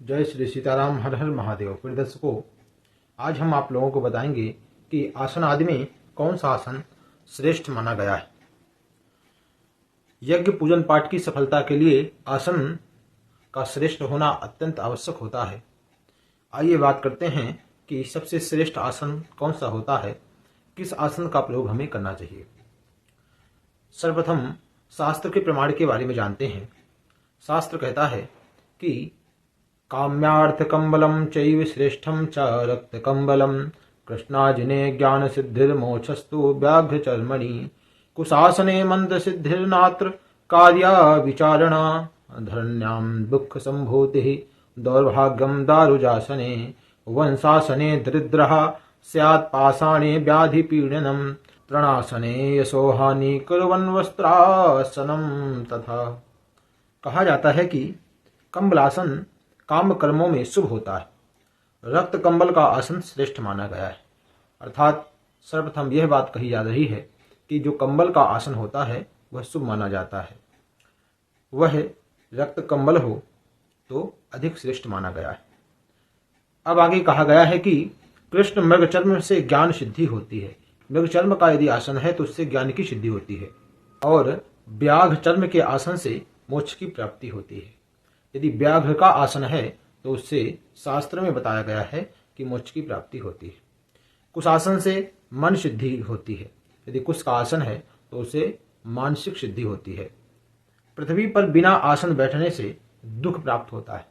जय श्री सीताराम। हर हर महादेव। प्रिय दर्शकों, आज हम आप लोगों को बताएंगे कि आसन आदि में कौन सा आसन श्रेष्ठ माना गया है। यज्ञ पूजन पाठ की सफलता के लिए आसन का श्रेष्ठ होना अत्यंत आवश्यक होता है। आइए बात करते हैं कि सबसे श्रेष्ठ आसन कौन सा होता है, किस आसन का प्रयोग हमें करना चाहिए। सर्वप्रथम शास्त्र के प्रमाण के बारे में जानते हैं। शास्त्र कहता है कि काम्यार्थ कंबलम चैव श्रेष्ठम च रक्त कंबलम कृष्णाजिने ज्ञान सिद्धिर्मोक्षस्तु व्याघ्र चर्मणि कुशासने मंद सिद्धिर्नात्र कार्या विचारणा धरण्याम दुख संभूति दौर्भाग्यम दारुजासने वंशासने दरिद्रः स्यात् पाषाणे व्याधि पीड़नम तृणासने यशोहानि कुर्वन् वस्त्रासनम। तथा कहा जाता है कि कंबलासन काम कर्मों में शुभ होता है। रक्त कंबल का आसन श्रेष्ठ माना गया है। अर्थात सर्वप्रथम यह बात कही जा रही है कि जो कंबल का आसन होता है वह शुभ माना जाता है। वह रक्त कंबल हो तो अधिक श्रेष्ठ माना गया है। अब आगे कहा गया है कि कृष्ण मृगचर्म से ज्ञान सिद्धि होती है। मृगचर्म का यदि आसन है तो उससे ज्ञान की सिद्धि होती है, और व्याघ्र चर्म के आसन से मोक्ष की प्राप्ति होती है। यदि व्याघ्र का आसन है तो उससे शास्त्र में बताया गया है कि मोक्ष की प्राप्ति होती है। कुशासन से मन सिद्धि होती है। यदि कुश का आसन है तो उसे मानसिक सिद्धि होती है। पृथ्वी पर बिना आसन बैठने से दुख प्राप्त होता है।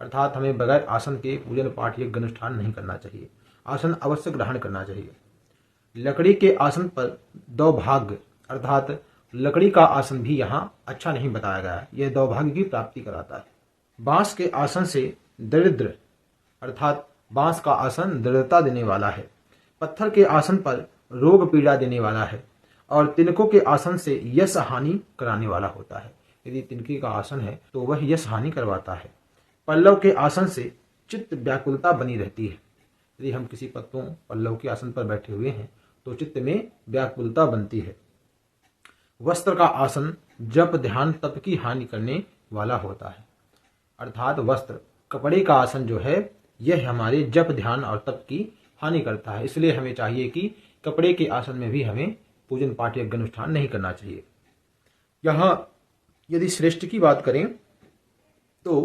अर्थात हमें बगैर आसन के पूजन पाठ यज्ञ अनुष्ठान नहीं करना चाहिए। आसन अवश्य ग्रहण करना चाहिए। लकड़ी के आसन पर दौर्भाग्य अर्थात लकड़ी का आसन भी यहाँ अच्छा नहीं बताया गया है। यह दौर्भाग्य की प्राप्ति कराता है। बांस के आसन से दरिद्र अर्थात बांस का आसन दृढ़ता देने वाला है। पत्थर के आसन पर रोग पीड़ा देने वाला है, और तिनकों के आसन से यश हानि कराने वाला होता है। यदि तिनके का आसन है तो वह यश हानि करवाता है। पल्लव के आसन से चित्त व्याकुलता बनी रहती है। यदि हम किसी पल्लव के आसन पर बैठे हुए हैं तो चित्त में व्याकुलता बनती है। वस्त्र का आसन जप ध्यान तप की हानि करने वाला होता है। अर्थात वस्त्र कपड़े का आसन जो है यह हमारे जप ध्यान और तप की हानि करता है। इसलिए हमें चाहिए कि कपड़े के आसन में भी हमें पूजन पाठ यज्ञ अनुष्ठान नहीं करना चाहिए। यहाँ यदि श्रेष्ठ की बात करें तो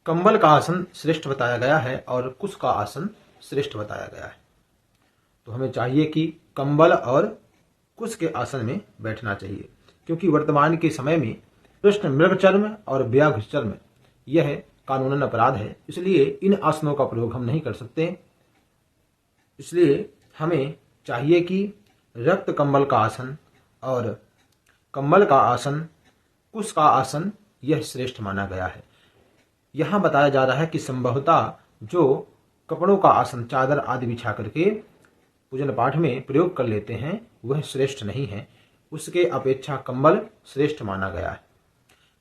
कंबल का आसन श्रेष्ठ बताया गया है और कुश का आसन श्रेष्ठ बताया गया है। तो हमें चाहिए कि कंबल और कुश के आसन में बैठना चाहिए, क्योंकि वर्तमान के समय में कृष्ण मृगचर्म और व्याघ्र चर्म यह कानूनन अपराध है। इसलिए इन आसनों का प्रयोग हम नहीं कर सकते। इसलिए हमें चाहिए कि रक्त कंबल का आसन और कंबल का आसन, कुश का आसन यह श्रेष्ठ माना गया है। यहाँ बताया जा रहा है कि संभवतः जो कपड़ों का आसन चादर आदि बिछा करके पूजन पाठ में प्रयोग कर लेते हैं वह श्रेष्ठ नहीं है। उसके अपेक्षा कंबल श्रेष्ठ माना गया है।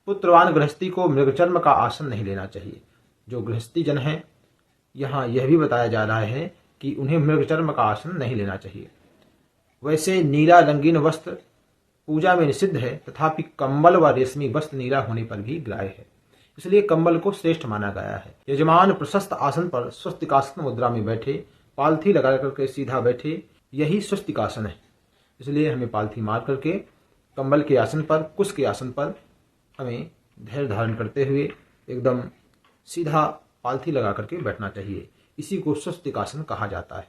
पुत्रवान गृहस्थी को मृगचर्म का आसन नहीं लेना चाहिए। जो गृहस्थी जन है यहाँ यह भी बताया जा रहा है कि उन्हें मृगचर्म का आसन नहीं लेना चाहिए। वैसे नीला रंगीन वस्त्र पूजा में निषिद्ध है, तथापि कंबल व रेशमी वस्त्र नीला होने पर भी ग्राह्य है। इसलिए कंबल को श्रेष्ठ माना गया है। यजमान प्रशस्त आसन पर स्वस्तिकासन मुद्रा में बैठे, पालथी लगा करके सीधा बैठे, यही स्वस्तिकासन है। इसलिए हमें पालथी मार करके कंबल के आसन पर, कुश के आसन पर हमें धैर्य धारण करते हुए एकदम सीधा पालथी लगा करके बैठना चाहिए। इसी को स्वस्तिकासन कहा जाता है।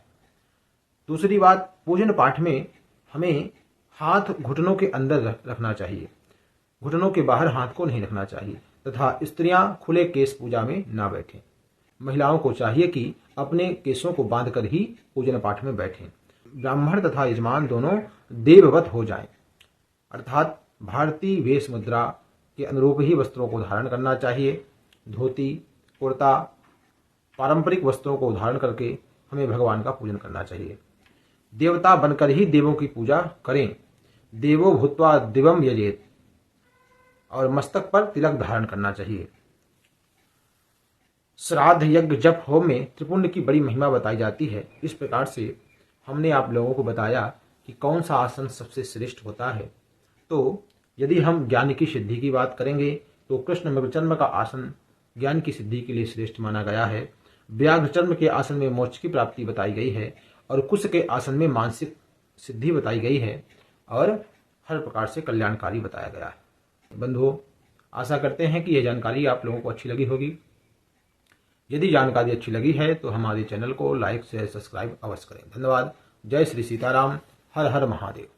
दूसरी बात, पूजन पाठ में हमें हाथ घुटनों के अंदर रखना चाहिए। घुटनों के बाहर हाथ को नहीं रखना चाहिए, तथा स्त्रियां खुले केश पूजा में ना बैठें। महिलाओं को चाहिए कि अपने केशों को बांधकर ही पूजन पाठ में बैठें। ब्राह्मण तथा यजमान दोनों देववत हो जाएं, अर्थात भारतीय वेश मुद्रा के अनुरूप ही वस्त्रों को धारण करना चाहिए। धोती कुर्ता पारंपरिक वस्त्रों को धारण करके हमें भगवान का पूजन करना चाहिए। देवता बनकर ही देवों की पूजा करें। देवो भूत्वा दिवम यजेत, और मस्तक पर तिलक धारण करना चाहिए। श्राद्ध यज्ञ जप होम में त्रिपुंड की बड़ी महिमा बताई जाती है। इस प्रकार से हमने आप लोगों को बताया कि कौन सा आसन सबसे श्रेष्ठ होता है। तो यदि हम ज्ञान की सिद्धि की बात करेंगे तो कृष्ण मृगचर्म का आसन ज्ञान की सिद्धि के लिए श्रेष्ठ माना गया है। व्याघ्रचर्म के आसन में मोक्ष की प्राप्ति बताई गई है और कुश के आसन में मानसिक सिद्धि बताई गई है और हर प्रकार से कल्याणकारी बताया गया है। बंधुओं, आशा करते हैं कि यह जानकारी आप लोगों को अच्छी लगी होगी। यदि जानकारी अच्छी लगी है तो हमारे चैनल को लाइक शेयर सब्सक्राइब अवश्य करें। धन्यवाद। जय श्री सीताराम। हर हर महादेव।